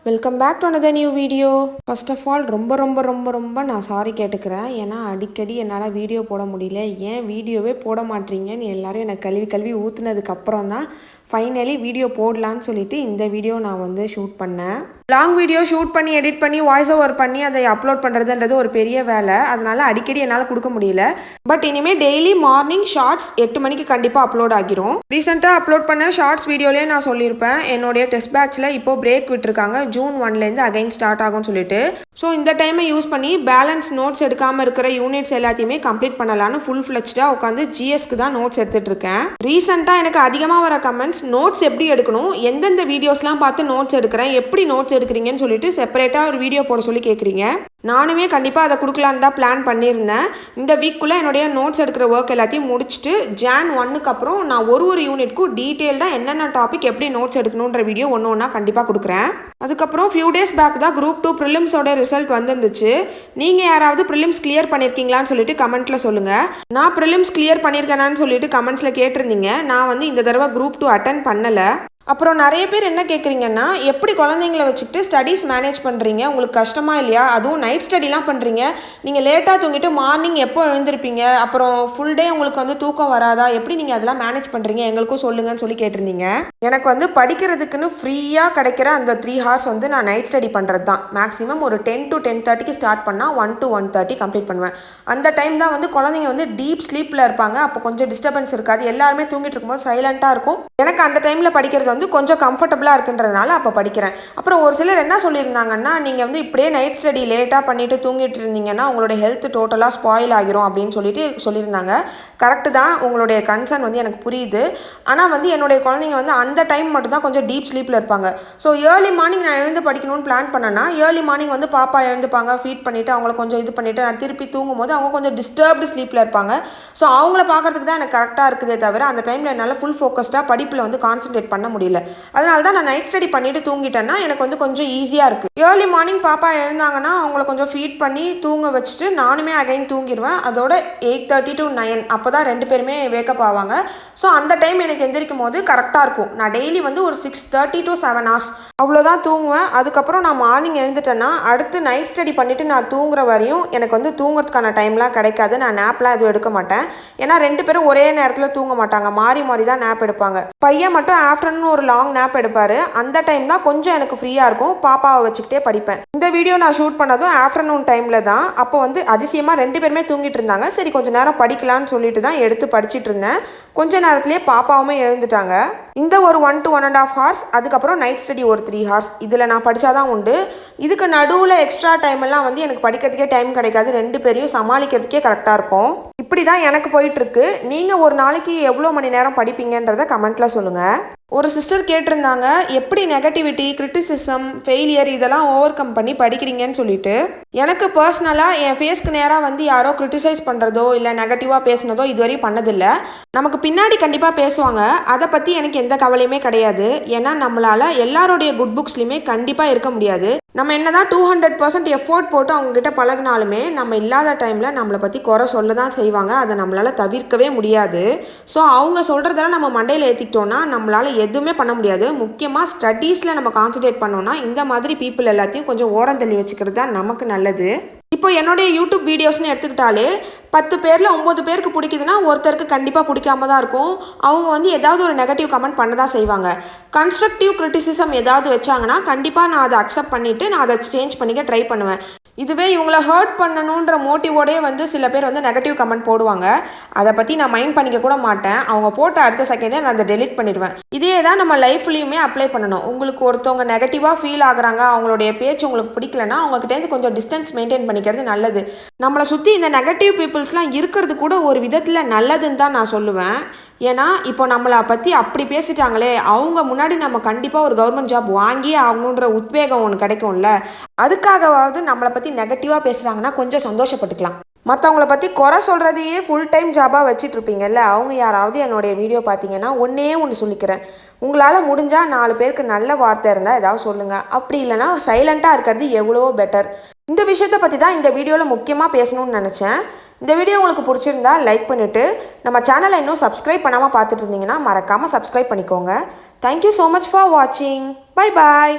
Welcome back to another new video. First of all ரொம்ப நான் sorry கேட்டுக்கிறேன். ஏன்னா அடிக்கடி என்னால் வீடியோ போட முடியல. ஏன் வீடியோவே போட மாட்டீங்கன்னு எல்லாரும் எனக்கு கழுவி ஊற்றுனதுக்கப்புறம் தான் ஃபைனலி வீடியோ போடலான்னு சொல்லிட்டு இந்த வீடியோ நான் வந்து ஷூட் பண்ணேன். லாங் வீடியோ ஷூட் பண்ணி எடிட் பண்ணி வாய்ஸ் ஓவர் பண்ணி அதை அப்லோட் பண்ணுறதுன்றது ஒரு பெரிய வேலை. அதனால அடிக்கடி என்னால் கொடுக்க முடியல. பட் இனிமேல் டெய்லி மார்னிங் ஷார்ட்ஸ் 8 மணிக்கு கண்டிப்பாக அப்லோட் ஆகிரும். ரீசெண்டாக அப்லோட் பண்ண ஷார்ட்ஸ் வீடியோலேயே நான் சொல்லியிருப்பேன், என்னுடைய டெஸ்ட் பேட்சில் இப்போ பிரேக் விட்டுருக்காங்க. ஜூன் 1லேருந்து அகைன் ஸ்டார்ட் ஆகும்னு சொல்லிட்டு. ஸோ இந்த டைமை யூஸ் பண்ணி பேலன்ஸ் நோட்ஸ் எடுக்காமல் இருக்கிற யூனிட்ஸ் எல்லாத்தையுமே கம்ப்ளீட் பண்ணலான்னு ஃபுல் ஃப்ளெஜ்டாக உட்காந்து ஜிஎஸ்க்கு தான் நோட்ஸ் எடுத்துகிட்டு இருக்கேன். ரீசெண்டாக எனக்கு அதிகமாக வர கமெண்ட்ஸ், நோட்ஸ் எப்படி எடுக்கணும், எந்தெந்த வீடியோஸ்லாம் பார்த்து நோட்ஸ் எடுக்கிறேன், எப்படி நோட்ஸ் எடுக்கிறீங்கன்னு சொல்லிட்டு செப்பரேட்டாக ஒரு வீடியோ போட சொல்லி கேட்குறீங்க. நானுமே கண்டிப்பாக அதை கொடுக்கலான்னு தான் பிளான் பண்ணியிருந்தேன். இந்த வீக்குள்ளே என்னுடைய நோட்ஸ் எடுக்கிற ஒர்க் எல்லாத்தையும் முடிச்சுட்டு ஜான் 1க்கு அப்புறம் நான் ஒரு யூனிட்க்கும் டீட்டெயில்டாக என்னென்ன டாபிக் எப்படி நோட்ஸ் எடுக்கணுன்ற வீடியோ ஒன்று கண்டிப்பாக கொடுக்குறேன். அதுக்கப்புறம் ஃபியூ டேஸ் பேக் தான் குரூப் 2 ப்ரிலிம்ஸோட ரிசல்ட் வந்துருந்துச்சு. நீங்கள் யாராவது ப்ரிலிம்ஸ் கிளியர் பண்ணியிருக்கீங்களான்னு சொல்லிட்டு கமெண்ட்டில் சொல்லுங்கள். நான் ப்ரிலிம்ஸ் கிளியர் பண்ணியிருக்கேனான்னு சொல்லிட்டு கமெண்ட்ஸில் கேட்டிருந்தீங்க. நான் வந்து இந்த தடவை குரூப் 2 அட்டன் பண்ணலை. அப்புறம் நிறைய பேர் என்ன கேட்குறீங்கன்னா, எப்படி குழந்தைங்கள வச்சுக்கிட்டு ஸ்டடீஸ் மேனேஜ் பண்ணுறீங்க, உங்களுக்கு கஷ்டமா இல்லையா, அதுவும் நைட் ஸ்டடிலாம் பண்ணுறீங்க, நீங்கள் லேட்டாக தூங்கிட்டு மார்னிங் எப்போ எழுந்திருப்பீங்க, அப்புறம் ஃபுல் டே உங்களுக்கு வந்து தூக்கம் வராதா, எப்படி நீங்கள் அதெல்லாம் மேனேஜ் பண்ணுறீங்க, எங்களுக்கும் சொல்லுங்கன்னு சொல்லி கேட்டிருந்தீங்க. எனக்கு வந்து படிக்கிறதுக்குன்னு ஃப்ரீயாக கிடைக்கிற அந்த 3 hours வந்து நான் நைட் ஸ்டடி பண்ணுறது தான். மேக்ஸிமம் ஒரு 10 to 10:30க்கு ஸ்டார்ட் பண்ணால் 1 to 1:30 கம்ப்ளீட் பண்ணுவேன். அந்த டைம் தான் வந்து குழந்தைங்க வந்து டீப் ஸ்லீப்பில் இருப்பாங்க. அப்போ கொஞ்சம் டிஸ்டர்பன்ஸ் இருக்காது, எல்லாருமே தூங்கிட்டு இருக்கும்போது சைலண்ட்டாக இருக்கும். எனக்கு அந்த டைமில் படிக்கிறது வந்து கொஞ்சம் கம்ஃபர்டபுளாக இருக்குன்றதுனால அப்போ படிக்கிறேன். அப்புறம் ஒரு சிலர் என்ன சொல்லியிருந்தாங்கன்னா, நீங்கள் வந்து இப்படியே நைட் ஸ்டடி லேட்டாக பண்ணிவிட்டு தூங்கிட்டு இருந்தீங்கன்னா உங்களோட ஹெல்த் டோட்டலாக ஸ்பாயில் ஆகிரும் அப்படின்னு சொல்லியிருந்தாங்க. கரெக்டு தான், உங்களுடைய கன்சர்ன் வந்து எனக்கு புரியுது. ஆனால் வந்து என்னுடைய குழந்தைங்க வந்து அந்த டைம் மட்டும்தான் கொஞ்சம் டீப் ஸ்லீப்பில் இருப்பாங்க. ஸோ ஏர்லி மார்னிங் நான் எழுந்து படிக்கணும்னு பிளான் பண்ணேன்னா, ஏர்லி மார்னிங் வந்து பாப்பா எழுந்துப்பாங்க, ஃபீட் பண்ணிவிட்டு அவங்கள கொஞ்சம் இது பண்ணிவிட்டு நான் திருப்பி தூங்கும்போது அவங்க கொஞ்சம் டிஸ்டர்ப்டு ஸ்லீப்பில் இருப்பாங்க. ஸோ அவங்கள பார்க்குறதுக்கு தான் எனக்கு கரெக்டாக இருக்குதே தவிர அந்த டைமில் என்னால் ஃபுல் ஃபோக்கஸ்டாக படிப்பில் வந்து கான்சன்ட்ரேட் பண்ண முடியல. அதனால தான் நான் நைட் ஸ்டடி பண்ணிட்டு தூங்கிட்டேன்னா எனக்கு வந்து கொஞ்சம் ஈஸியாக இருக்குது. ஏர்லி மார்னிங் பாப்பா எழுந்தாங்கன்னா அவங்கள கொஞ்சம் ஃபீட் பண்ணி தூங்க வச்சுட்டு நானுமே அகைன் தூங்கிடுவேன். அதோட 8:30 to 9 அப்போ தான் 2 பேருமே வேக்கப் ஆவாங்க. ஸோ அந்த டைம் எனக்கு எந்திரிக்கும் போது கரெக்டாக இருக்கும். நான் டெய்லி வந்து ஒரு 6:30 to 7 hours அவ்வளோதான் தூங்குவேன். அதுக்கப்புறம் நான் மார்னிங் எழுந்துட்டேன்னா அடுத்து நைட் ஸ்டடி பண்ணிவிட்டு நான் தூங்குற வரையும் எனக்கு வந்து தூங்குறதுக்கான டைம்லாம் கிடைக்காது. நான் நேப்லாம் எதுவும் எடுக்க மாட்டேன். ஏன்னா 2 பேரும் ஒரே நேரத்தில் தூங்க மாட்டாங்க, மாறி மாறி தான் நேப் எடுப்பாங்க. பையன் மட்டும் ஆஃப்டர்நூன் ஒரு லாங் நேப் எடுப்பார். அந்த டைம் தான் கொஞ்சம் எனக்கு ஃப்ரீயாக இருக்கும், பாப்பாவை வச்சுக்கிட்டே படிப்பேன். இந்த வீடியோ நான் ஷூட் பண்ணதும் ஆஃப்டர்நூன் டைமில் தான். அப்போ வந்து அதிசயமாக 2 பேருமே தூங்கிட்டு இருந்தாங்க. சரி கொஞ்சம் நேரம் படிக்கலான்னு சொல்லிட்டு தான் எடுத்து படிச்சுட்டு இருந்தேன். கொஞ்ச நேரத்துலேயே பாப்பாவுமே எழுந்துட்டாங்க. இந்த ஒரு 1 to 1.5 hours, அதுக்கப்புறம் நைட் ஸ்டடி ஒரு 3 hours இதில் நான் படித்தாதான் உண்டு. இதுக்கு நடுவில் எக்ஸ்ட்ரா டைம் எல்லாம் வந்து எனக்கு படிக்கிறதுக்கே டைம் கிடைக்காது. 2 பேரையும் சமாளிக்கிறதுக்கே கரெக்டாக இருக்கும். இப்படி தான் எனக்கு போயிட்டுருக்கு. நீங்கள் ஒரு நாளைக்கு எவ்வளோ மணி நேரம் படிப்பீங்கன்றதை கமெண்ட்டில் சொல்லுங்கள். ஒரு சிஸ்டர் கேட்டிருந்தாங்க, எப்படி நெகட்டிவிட்டி, கிரிட்டிசிசம், ஃபெயிலியர் இதெல்லாம் ஓவர் கம் பண்ணி படிக்கிறீங்கன்னு சொல்லிட்டு. எனக்கு பர்சனலாக என் ஃபேஸ்க்கு நேராக வந்து யாரோ கிரிட்டிசைஸ் பண்ணுறதோ இல்லை நெகட்டிவாக பேசுனதோ இதுவரையும் பண்ணதில்லை. நமக்கு பின்னாடி கண்டிப்பாக பேசுவாங்க, அதை பற்றி எனக்கு எந்த கவலையுமே கிடையாது. ஏன்னா நம்மளால் எல்லாருடைய குட் புக்ஸ்லையுமே கண்டிப்பாக இருக்க முடியாது. நம்ம என்ன தான் 200% எஃபோர்ட் போட்டு அவங்கக்கிட்ட பழகினாலுமே நம்ம இல்லாத டைமில் நம்மளை பற்றி குறை சொல்ல தான் செய்வாங்க. அதை நம்மளால் தவிர்க்கவே முடியாது. ஸோ அவங்க சொல்கிறதெல்லாம் நம்ம மண்டையில் ஏற்றிக்கிட்டோன்னா நம்மளால் எதுவுமே பண்ண முடியாது. முக்கியமாக ஸ்டடீஸில் நம்ம கான்சன்ட்ரேட் பண்ணோன்னா இந்த மாதிரி பீப்புள் எல்லாத்தையும் கொஞ்சம் ஓரம் தள்ளி வச்சுக்கிறது தான் நமக்கு நல்லது. இப்போ என்னுடைய யூடியூப் வீடியோஸ்னு எடுத்துக்கிட்டாலே 10 பேரில் 9 பேருக்கு பிடிக்குதுன்னா ஒருத்தருக்கு கண்டிப்பாக பிடிக்காம தான் இருக்கும். அவங்க வந்து ஏதாவது ஒரு நெகட்டிவ் கமெண்ட் பண்ண தான் செய்வாங்க. கன்ஸ்ட்ரக்டிவ் கிரிட்டிசிசம் ஏதாவது வச்சாங்கன்னா கண்டிப்பாக நான் அதை அக்செப்ட் பண்ணிவிட்டு நான் அதை சேஞ்ச் பண்ணிக்க ட்ரை பண்ணுவேன். இதுவே இவங்கள ஹர்ட் பண்ணணுன்ற மோட்டிவோடே வந்து சில பேர் வந்து நெகட்டிவ் கமெண்ட் போடுவாங்க. அதை பற்றி நான் மைண்ட் பண்ணிக்க கூட மாட்டேன். அவங்க போட்ட அடுத்த செகண்டே நான் அதை டெலிட் பண்ணிடுவேன். இதே தான் நம்ம லைஃப்லையுமே அப்ளை பண்ணணும். உங்களுக்கு ஒருத்தவங்க நெகட்டிவாக ஃபீல் ஆகுறாங்க, அவங்களுடைய பேச்சு உங்களுக்கு பிடிக்கலன்னா அவங்ககிட்டேருந்து கொஞ்சம் டிஸ்டன்ஸ் மெயின்டைன் பண்ணிக்கிறது நல்லது. நம்மளை சுற்றி இந்த நெகட்டிவ் பீப்புள்ஸ்லாம் இருக்கிறது கூட ஒரு விதத்தில் நல்லதுன்னு தான் நான் சொல்லுவேன். ஏன்னா இப்போ நம்மளை பற்றி அப்படி பேசிட்டாங்களே, அவங்க முன்னாடி நம்ம கண்டிப்பாக ஒரு கவர்மெண்ட் ஜாப் வாங்கியே ஆகணுன்ற உத்வேகம் ஒன்று கிடைக்கும்ல. அதுக்காகவாவது நம்மளை பற்றி நெகட்டிவாக பேசுகிறாங்கன்னா கொஞ்சம் சந்தோஷப்பட்டுக்கலாம். மற்றவங்கள பற்றி குறை சொல்கிறதையே ஃபுல் டைம் ஜாபாக வச்சிட்ருப்பீங்கல்ல, அவங்க யாராவது என்னுடைய வீடியோ பார்த்தீங்கன்னா ஒன்று சொல்லிக்கிறேன். உங்களால் முடிஞ்சால் 4 பேருக்கு நல்ல வார்த்தை இருந்தால் ஏதாவது சொல்லுங்கள். அப்படி இல்லைனா சைலண்ட்டாக இருக்கிறது எவ்வளவோ பெட்டர். இந்த விஷயத்தை பற்றி தான் இந்த வீடியோவில் முக்கியமாக பேசணும்னு நினச்சேன். இந்த வீடியோ உங்களுக்கு பிடிச்சிருந்தா லைக் பண்ணிவிட்டு நம்ம சேனலை இன்னும் சப்ஸ்கிரைப் பண்ணாமல் பார்த்துட்டு இருந்தீங்கன்னா மறக்காமல் சப்ஸ்கிரைப் பண்ணிக்கோங்க. தேங்க்யூ ஸோ மச் ஃபார் வாட்சிங். Bye bye.